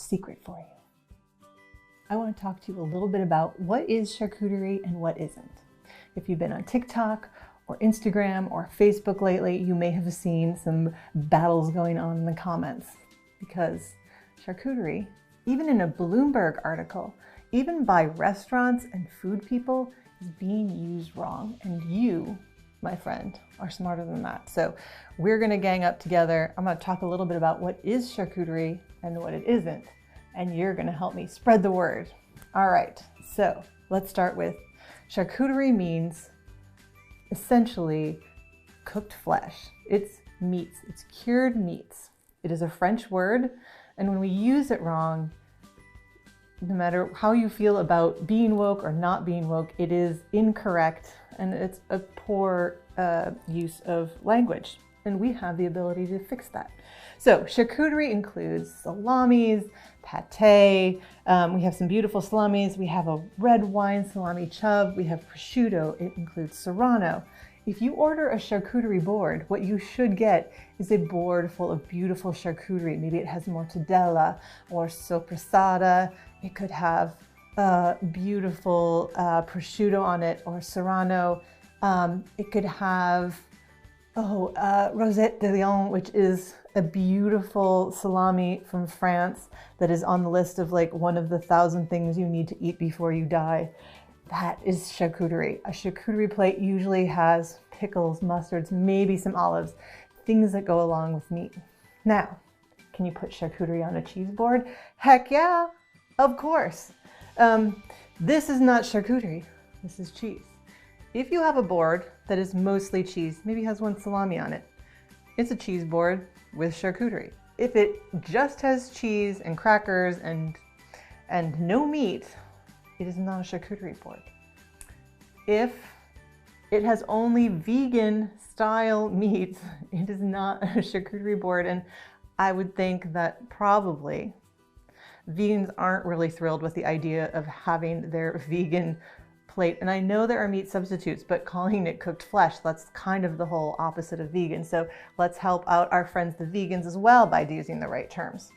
secret for you. I want to talk to you a little bit about what is charcuterie and what isn't. If you've been on TikTok or Instagram or Facebook lately, you may have seen some battles going on in the comments because charcuterie, even in a Bloomberg article, even by restaurants and food people, is being used wrong. And you, my friend, are smarter than that. So we're gonna gang up together. I'm gonna talk a little bit about what is charcuterie and what it isn't. And you're gonna help me spread the word. All right, so let's start with charcuterie means essentially cooked flesh. It's meats, it's cured meats. It is a French word, and when we use it wrong, no matter how you feel about being woke or not being woke, it is incorrect and it's a poor use of language. And we have the ability to fix that. So charcuterie includes salamis, pate, we have some beautiful salamis, we have a red wine salami chub, we have prosciutto, it includes Serrano. If you order a charcuterie board, what you should get is a board full of beautiful charcuterie. Maybe it has mortadella or soppressata. It could have beautiful prosciutto on it or Serrano. It could have Rosette de Lyon, which is a beautiful salami from France that is on the list of like one of the 1,000 things you need to eat before you die. That is charcuterie. A charcuterie plate usually has pickles, mustards, maybe some olives, things that go along with meat. Now, can you put charcuterie on a cheese board? Heck yeah, of course. This is not charcuterie, this is cheese. If you have a board that is mostly cheese, maybe has one salami on it, it's a cheese board with charcuterie. If it just has cheese and crackers and no meat, it is not a charcuterie board. If it has only vegan style meats, it is not a charcuterie board. And I would think that probably vegans aren't really thrilled with the idea of having their vegan plate. And I know there are meat substitutes, but calling it cooked flesh, that's kind of the whole opposite of vegan. So let's help out our friends, the vegans, as well by using the right terms.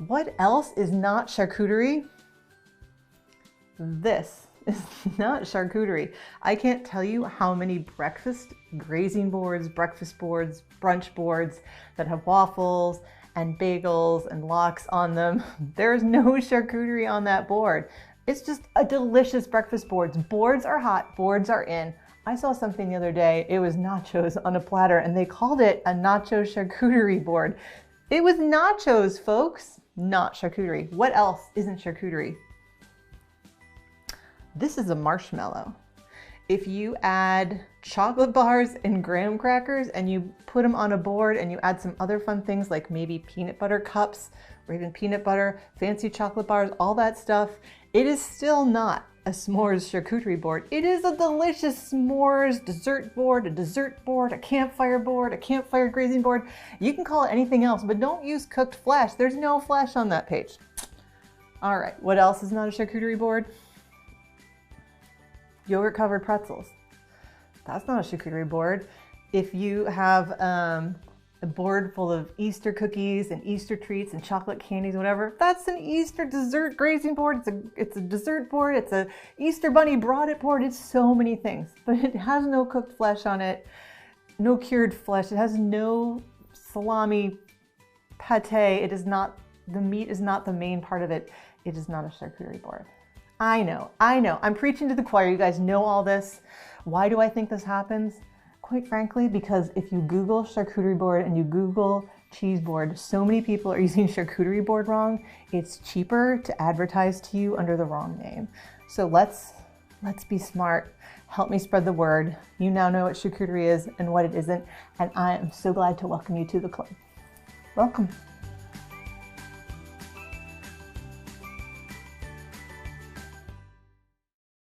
What else is not charcuterie? This is not charcuterie. I can't tell you how many breakfast grazing boards, breakfast boards, brunch boards that have waffles and bagels and lox on them. There's no charcuterie on that board. It's just a delicious breakfast board. Boards are hot, boards are in. I saw something the other day, it was nachos on a platter and they called it a nacho charcuterie board. It was nachos, folks, not charcuterie. What else isn't charcuterie? This is a marshmallow. If you add chocolate bars and graham crackers and you put them on a board and you add some other fun things like maybe peanut butter cups or even peanut butter, fancy chocolate bars, all that stuff, it is still not a s'mores charcuterie board. It is a delicious s'mores dessert board, a campfire grazing board. You can call it anything else, but don't use cooked flesh. There's no flesh on that page. All right, what else is not a charcuterie board? Yogurt covered pretzels. That's not a charcuterie board. If you have a board full of Easter cookies and Easter treats and chocolate candies, whatever, that's an Easter dessert grazing board. It's a dessert board. It's a Easter bunny brought it board. It's so many things, but it has no cooked flesh on it, no cured flesh. It has no salami, pate. It is not, the meat is not the main part of it. It is not a charcuterie board. I know. I'm preaching to the choir. You guys know all this. Why do I think this happens? Quite frankly, because if you Google charcuterie board and you Google cheese board, so many people are using charcuterie board wrong. It's cheaper to advertise to you under the wrong name. So let's be smart. Help me spread the word. You now know what charcuterie is and what it isn't. And I am so glad to welcome you to the club. Welcome.